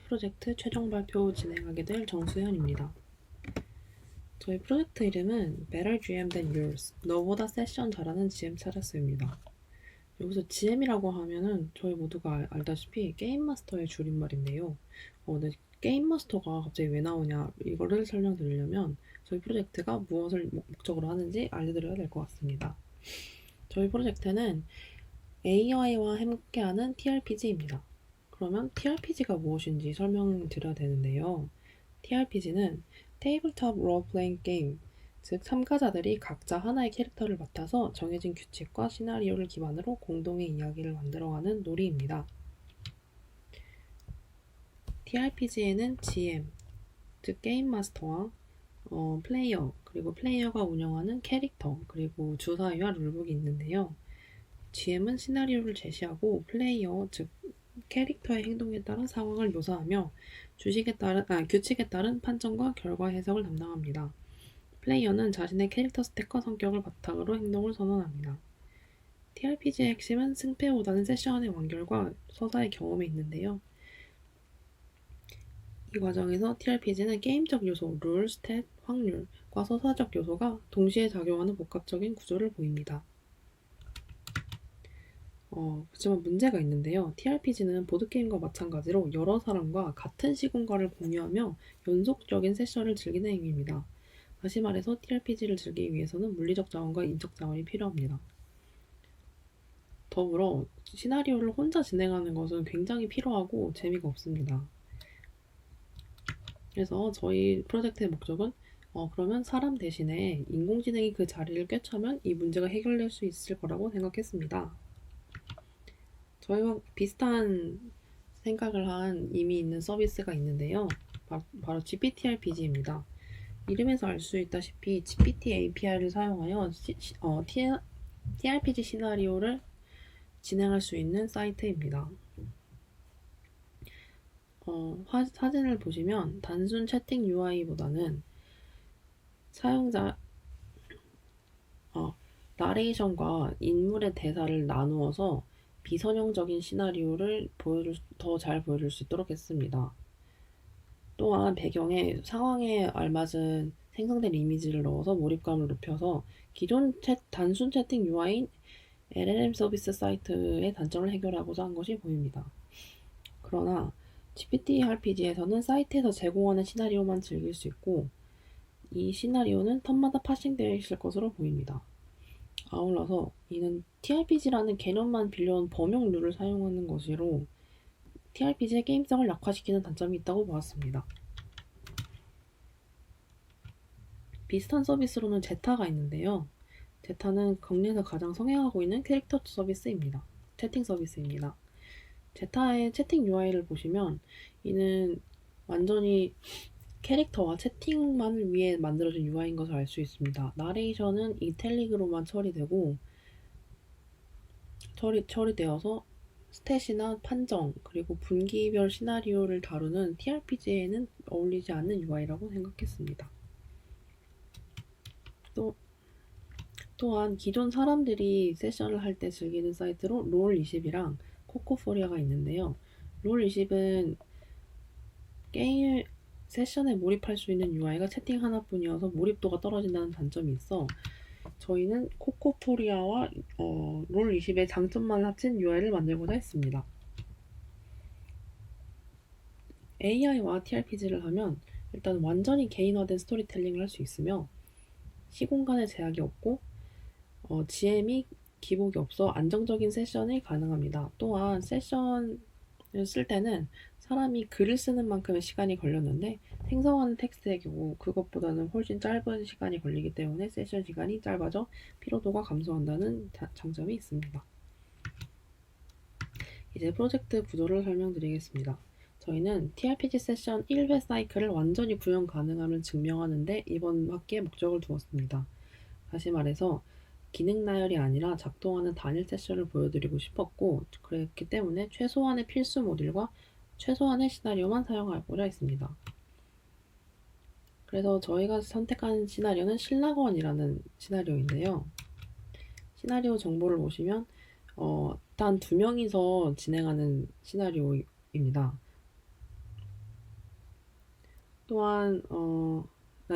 프로젝트 최종 발표 진행하게 될 정수현입니다. 저희 프로젝트 이름은 Better GM Than Yours, 너보다 세션 잘하는 GM 찾았습니다. 여기서 GM이라고 하면은 저희 모두가 알다시피 게임 마스터의 줄임말인데요. 근데 게임 마스터가 갑자기 왜 나오냐 이거를 설명드리려면 저희 프로젝트가 무엇을 목적으로 하는지 알려드려야 될 것 같습니다. 저희 프로젝트는 AI와 함께하는 TRPG입니다. 그러면 TRPG가 무엇인지 설명드려야 되는데요. TRPG는 테이블탑 롤플레잉 게임, 즉 참가자들이 각자 하나의 캐릭터를 맡아서 정해진 규칙과 시나리오를 기반으로 공동의 이야기를 만들어가는 놀이입니다. TRPG에는 GM, 즉 게임 마스터와 플레이어, 그리고 플레이어가 운영하는 캐릭터, 그리고 주사위와 룰북이 있는데요. GM은 시나리오를 제시하고 플레이어, 즉 캐릭터의 행동에 따른 상황을 묘사하며 규칙에 따른 판정과 결과 해석을 담당합니다. 플레이어는 자신의 캐릭터 스탯과 성격을 바탕으로 행동을 선언합니다. TRPG의 핵심은 승패보다는 세션의 완결과 서사의 경험에 있는데요. 이 과정에서 TRPG는 게임적 요소, 룰, 스탯, 확률과 서사적 요소가 동시에 작용하는 복합적인 구조를 보입니다. 그렇지만 문제가 있는데요. TRPG는 보드게임과 마찬가지로 여러 사람과 같은 시공간을 공유하며 연속적인 세션을 즐기는 행위입니다. 다시 말해서 TRPG를 즐기기 위해서는 물리적 자원과 인적 자원이 필요합니다. 더불어 시나리오를 혼자 진행하는 것은 굉장히 피로하고 재미가 없습니다. 그래서 저희 프로젝트의 목적은 그러면 사람 대신에 인공지능이 그 자리를 꿰차면 이 문제가 해결될 수 있을 거라고 생각했습니다. 저희와 비슷한 생각을 한 이미 있는 서비스가 있는데요. 바로 GPTRPG입니다. 이름에서 알 수 있다시피 GPT API를 사용하여 TRPG 시나리오를 진행할 수 있는 사이트입니다. 사진을 보시면 단순 채팅 UI보다는 사용자 나레이션과 인물의 대사를 나누어서 비선형적인 시나리오를 더 잘 보여줄 수 있도록 했습니다. 또한 배경에 상황에 알맞은 생성된 이미지를 넣어서 몰입감을 높여서 기존 단순 채팅 UI인 LLM 서비스 사이트의 단점을 해결하고자 한 것이 보입니다. 그러나 GPT RPG에서는 사이트에서 제공하는 시나리오만 즐길 수 있고 이 시나리오는 턴마다 파싱되어 있을 것으로 보입니다. 아울러서 이는 TRPG라는 개념만 빌려온 범용 룰을 사용하는 것으로 TRPG의 게임성을 약화시키는 단점이 있다고 보았습니다. 비슷한 서비스로는 제타가 있는데요. 제타는 국내에서 가장 성행하고 있는 캐릭터 서비스입니다. 채팅 서비스입니다. 제타의 채팅 UI를 보시면 이는 완전히 캐릭터와 채팅만을 위해 만들어진 UI인 것을 알 수 있습니다. 나레이션은 이탈릭으로만 처리되어서 스탯이나 판정, 그리고 분기별 시나리오를 다루는 TRPG에는 어울리지 않는 UI라고 생각했습니다. 또한 기존 사람들이 세션을 할 때 즐기는 사이트로 롤20이랑 코코포리아가 있는데요. 롤20은 게임 세션에 몰입할 수 있는 UI가 채팅 하나뿐이어서 몰입도가 떨어진다는 단점이 있어 저희는 코코포리아와 롤20의 장점만 합친 UI를 만들고자 했습니다. AI와 TRPG를 하면 일단 완전히 개인화된 스토리텔링을 할 수 있으며 시공간에 제약이 없고 GM이 기복이 없어 안정적인 세션이 가능합니다. 또한 세션을 쓸 때는 사람이 글을 쓰는 만큼의 시간이 걸렸는데 생성하는 텍스트의 경우 그것보다는 훨씬 짧은 시간이 걸리기 때문에 세션 시간이 짧아져 피로도가 감소한다는 장점이 있습니다. 이제 프로젝트 구조를 설명드리겠습니다. 저희는 TRPG 세션 1회 사이클을 완전히 구현 가능함을 증명하는데 이번 학기에 목적을 두었습니다. 다시 말해서 기능 나열이 아니라 작동하는 단일 세션을 보여드리고 싶었고 그랬기 때문에 최소한의 필수 모듈과 최소한의 시나리오만 사용하고자 했습니다. 그래서 저희가 선택한 시나리오는 신라건이라는 시나리오인데요. 시나리오 정보를 보시면 단 2명이서 진행하는 시나리오입니다. 또한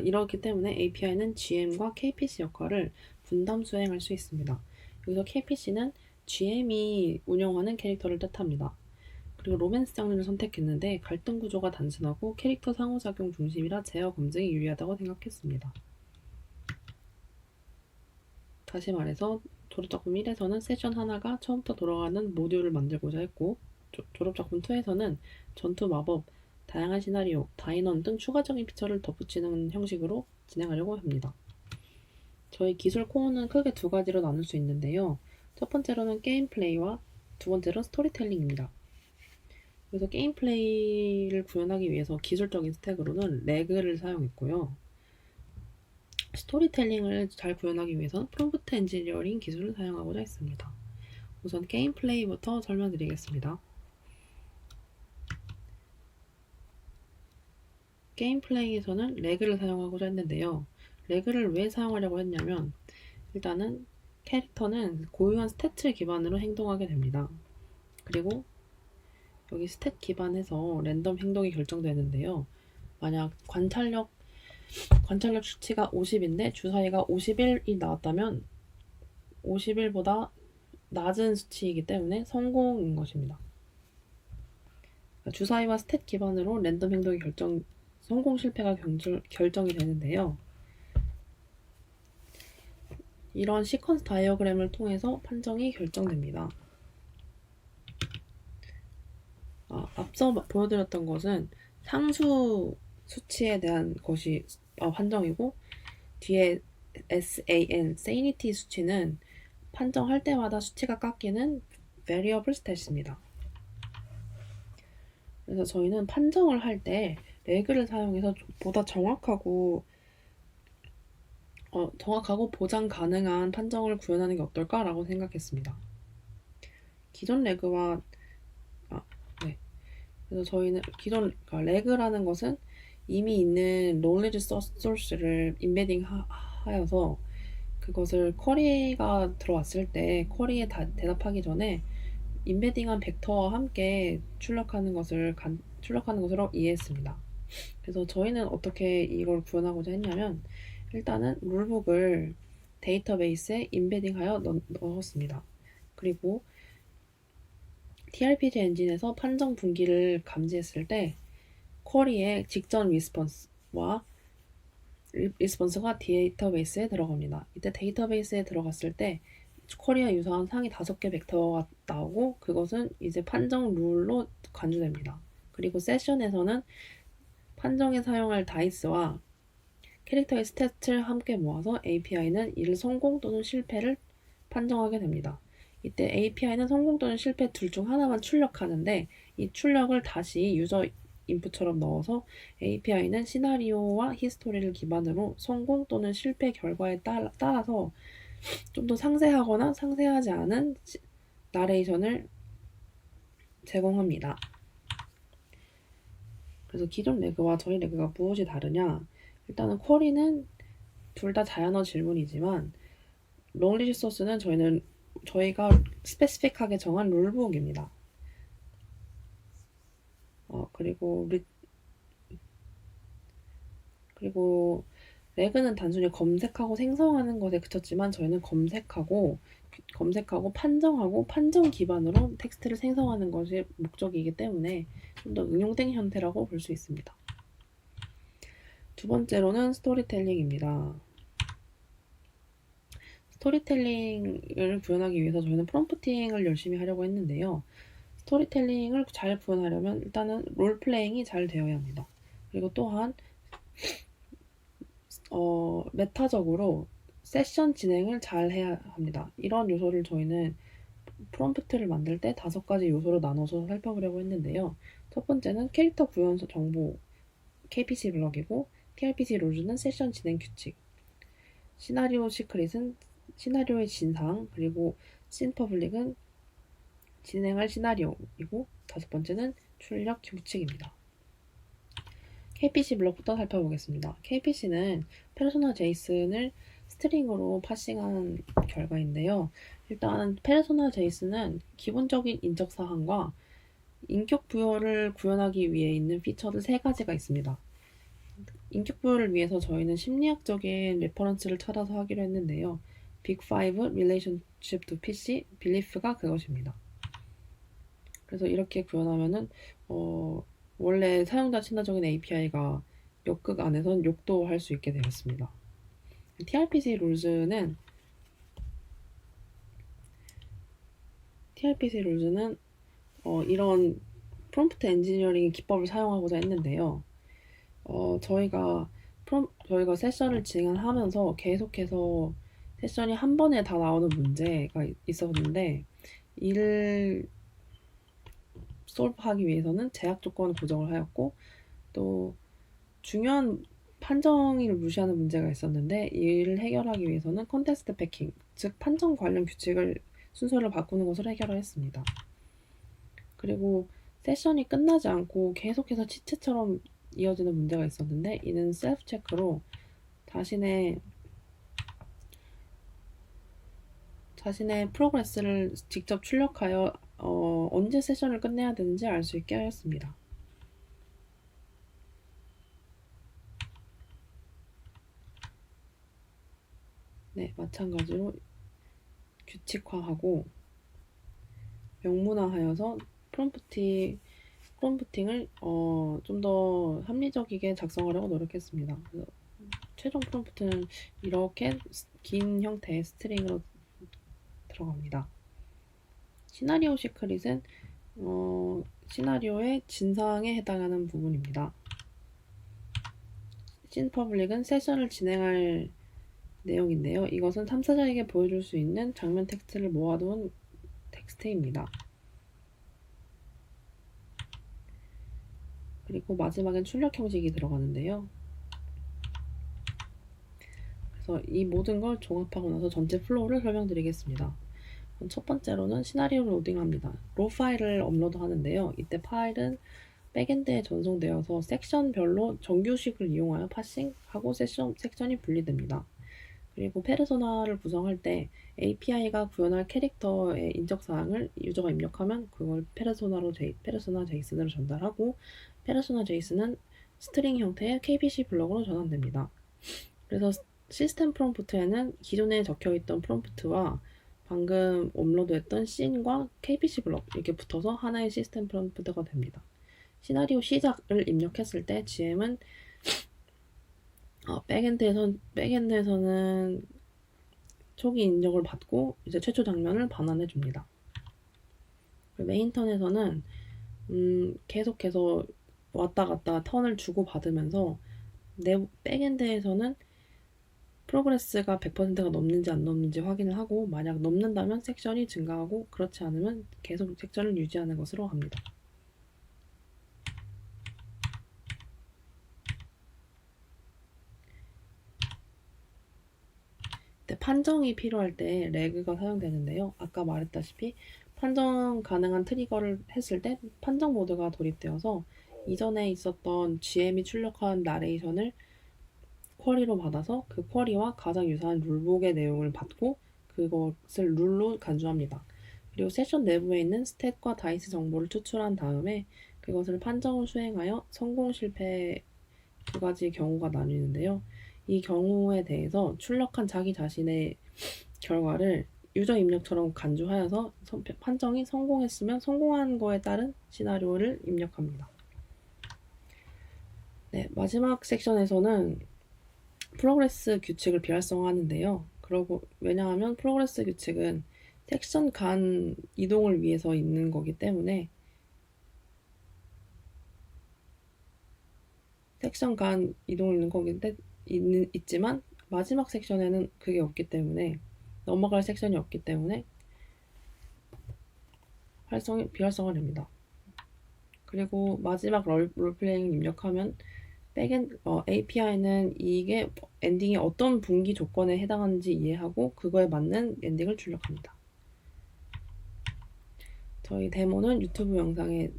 이렇기 때문에 API는 GM과 KPC 역할을 분담 수행할 수 있습니다. 여기서 KPC는 GM이 운영하는 캐릭터를 뜻합니다. 그리고 로맨스 장르를 선택했는데 갈등 구조가 단순하고 캐릭터 상호작용 중심이라 제어 검증이 유리하다고 생각했습니다. 다시 말해서 졸업작품 1에서는 세션 하나가 처음부터 돌아가는 모듈을 만들고자 했고 졸업작품 2에서는 전투, 마법, 다양한 시나리오, 다인원 등 추가적인 피처를 덧붙이는 형식으로 진행하려고 합니다. 저희 기술 코어는 크게 두 가지로 나눌 수 있는데요. 첫 번째로는 게임 플레이와 두 번째로 스토리텔링입니다. 그래서 게임 플레이를 구현하기 위해서 기술적인 스택으로는 레그를 사용했고요. 스토리텔링을 잘 구현하기 위해서는 프롬프트 엔지니어링 기술을 사용하고자 했습니다. 우선 게임 플레이부터 설명드리겠습니다. 게임 플레이에서는 레그를 사용하고자 했는데요. 레그를 왜 사용하려고 했냐면 일단은 캐릭터는 고유한 스탯을 기반으로 행동하게 됩니다. 그리고 여기 스탯 기반해서 랜덤 행동이 결정되는데요. 만약 관찰력 수치가 50인데 주사위가 51이 나왔다면 51보다 낮은 수치이기 때문에 성공인 것입니다. 주사위와 스탯 기반으로 랜덤 행동이 성공 실패가 결정이 되는데요. 이런 시퀀스 다이어그램을 통해서 판정이 결정됩니다. 앞서 보여드렸던 것은 상수 수치에 대한 것이 판정이고 뒤에 SAN, sanity 수치는 판정할 때마다 수치가 깎이는 variable stat입니다. 그래서 저희는 판정을 할 때 레그를 사용해서 보다 정확하고 보장 가능한 판정을 구현하는 게 어떨까라고 생각했습니다. 기존 레그와 그래서 저희는 레그라는 것은 이미 있는 knowledge source를 인베딩 하여서 그것을 쿼리가 들어왔을 때 쿼리에 대답하기 전에 인베딩한 벡터와 함께 출력하는 것으로 이해했습니다. 그래서 저희는 어떻게 이걸 구현하고자 했냐면 일단은 룰북을 데이터베이스에 인베딩하여 넣었습니다. 그리고 TRPG 엔진에서 판정 분기를 감지했을 때 쿼리의 직전 리스폰스가 데이터베이스에 들어갑니다. 이때 데이터베이스에 들어갔을 때 쿼리와 유사한 상위 5개 벡터가 나오고 그것은 이제 판정 룰로 간주됩니다. 그리고 세션에서는 판정에 사용할 다이스와 캐릭터의 스탯을 함께 모아서 API는 이를 성공 또는 실패를 판정하게 됩니다. 이때 API는 성공 또는 실패 둘 중 하나만 출력하는데 이 출력을 다시 유저 인풋처럼 넣어서 API는 시나리오와 히스토리를 기반으로 성공 또는 실패 결과에 따라서 좀 더 상세하거나 상세하지 않은 나레이션을 제공합니다. 그래서 기존 레그와 저희 레그가 무엇이 다르냐? 일단은 쿼리는 둘 다 자연어 질문이지만 knowledge source는 저희가 스페시픽하게 정한 룰북입니다. 그리고 레그는 단순히 검색하고 생성하는 것에 그쳤지만 저희는 검색하고 판정하고 판정 기반으로 텍스트를 생성하는 것이 목적이기 때문에 좀 더 응용된 형태라고 볼 수 있습니다. 두 번째로는 스토리텔링입니다. 스토리텔링을 구현하기 위해서 저희는 프롬프팅을 열심히 하려고 했는데요. 스토리텔링을 잘 구현하려면 일단은 롤플레잉이 잘 되어야 합니다. 그리고 또한 메타적으로 세션 진행을 잘 해야 합니다. 이런 요소를 저희는 프롬프트를 만들 때 5가지 요소로 나눠서 살펴보려고 했는데요. 첫 번째는 캐릭터 구현 정보 KPC 블럭이고 TRPC 룰즈는 세션 진행 규칙, 시나리오 시크릿은 시나리오의 진상, 그리고 씬 퍼블릭은 진행할 시나리오이고 5번째는 출력 규칙입니다. KPC 블록부터 살펴보겠습니다. KPC는 페르소나 제이슨을 스트링으로 파싱한 결과인데요. 일단 페르소나 제이슨은 기본적인 인적 사항과 인격 부여를 구현하기 위해 있는 피처들 3가지가 있습니다. 인격부여를 위해서 저희는 심리학적인 레퍼런스를 찾아서 하기로 했는데요. 빅5 Relationship to PC Belief가 그것입니다. 그래서 이렇게 구현하면은 원래 사용자 친화적인 API가 역극 안에선 욕도 할 수 있게 되었습니다. TRPC 룰즈는 이런 프롬프트 엔지니어링 기법을 사용하고자 했는데요. 저희가 세션을 진행하면서 계속해서 세션이 한 번에 다 나오는 문제가 있었는데 이를 솔브하기 위해서는 제약 조건 고정을 하였고 또 중요한 판정을 무시하는 문제가 있었는데 이를 해결하기 위해서는 컨텍스트 패킹, 즉 판정 관련 규칙을 순서를 바꾸는 것을 해결했습니다. 그리고 세션이 끝나지 않고 계속해서 치트처럼 이어지는 문제가 있었는데 이는 셀프 체크로 자신의 프로그레스를 직접 출력하여 언제 세션을 끝내야 되는지 알 수 있게 하였습니다. 네, 마찬가지로 규칙화하고 명문화하여서 프롬프팅을 좀 더 합리적이게 작성하려고 노력했습니다. 그래서 최종 프롬프트는 이렇게 긴 형태의 스트링으로 들어갑니다. 시나리오 시크릿은 시나리오의 진상에 해당하는 부분입니다. 씬퍼블릭은 세션을 진행할 내용인데요. 이것은 탐사자에게 보여줄 수 있는 장면 텍스트를 모아둔 텍스트입니다. 그리고 마지막엔 출력 형식이 들어가는데요. 그래서 이 모든 걸 종합하고 나서 전체 플로우를 설명드리겠습니다. 첫 번째로는 시나리오를 로딩합니다. 로 파일을 업로드 하는데요. 이때 파일은 백엔드에 전송되어서 섹션별로 정규식을 이용하여 파싱하고 섹션이 분리됩니다. 그리고 페르소나를 구성할 때 API가 구현할 캐릭터의 인적사항을 유저가 입력하면 그걸 페르소나 JSON으로 전달하고 페르소나 JSON은 스트링 형태의 KBC 블럭으로 전환됩니다. 그래서 시스템 프롬프트에는 기존에 적혀있던 프롬프트와 방금 업로드했던 씬과 KBC 블럭 이렇게 붙어서 하나의 시스템 프롬프트가 됩니다. 시나리오 시작을 입력했을 때 GM은 백엔드에서는 초기 인력을 받고 이제 최초 장면을 반환해 줍니다. 메인턴에서는 계속해서 왔다 갔다 턴을 주고 받으면서 백엔드에서는 프로그레스가 100%가 넘는지 안 넘는지 확인을 하고 만약 넘는다면 섹션이 증가하고 그렇지 않으면 계속 섹션을 유지하는 것으로 합니다. 판정이 필요할 때 레그가 사용되는데요. 아까 말했다시피 판정 가능한 트리거를 했을 때 판정 모드가 도입되어서 이전에 있었던 GM이 출력한 나레이션을 쿼리로 받아서 그 쿼리와 가장 유사한 룰북의 내용을 받고 그것을 룰로 간주합니다. 그리고 세션 내부에 있는 스탯과 다이스 정보를 추출한 다음에 그것을 판정을 수행하여 성공, 실패 두 가지 경우가 나뉘는데요. 이 경우에 대해서 출력한 자기 자신의 결과를 유저 입력처럼 간주하여서 판정이 성공했으면 성공한 거에 따른 시나리오를 입력합니다. 네, 마지막 섹션에서는 프로그레스 규칙을 비활성화하는데요. 왜냐하면 프로그레스 규칙은 섹션 간 이동을 위해서 있는 거기 때문에 섹션 간 이동을 있는 거긴데 있지만 마지막 섹션에는 그게 없기 때문에 넘어갈 섹션이 없기 때문에 비활성화됩니다. 그리고 마지막 롤플레잉을 입력하면 API는 이게 엔딩이 어떤 분기 조건에 해당하는지 이해하고 그거에 맞는 엔딩을 출력합니다. 저희 데모는 유튜브 영상에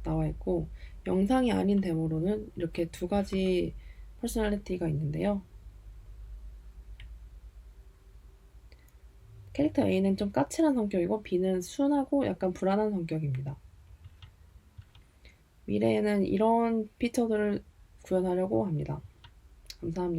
나와 있고 영상이 아닌 데모로는 이렇게 두 가지 퍼스널리티가 있는데요. 캐릭터 A는 좀 까칠한 성격이고 B는 순하고 약간 불안한 성격입니다. 미래에는 이런 피처들을 구현하려고 합니다. 감사합니다.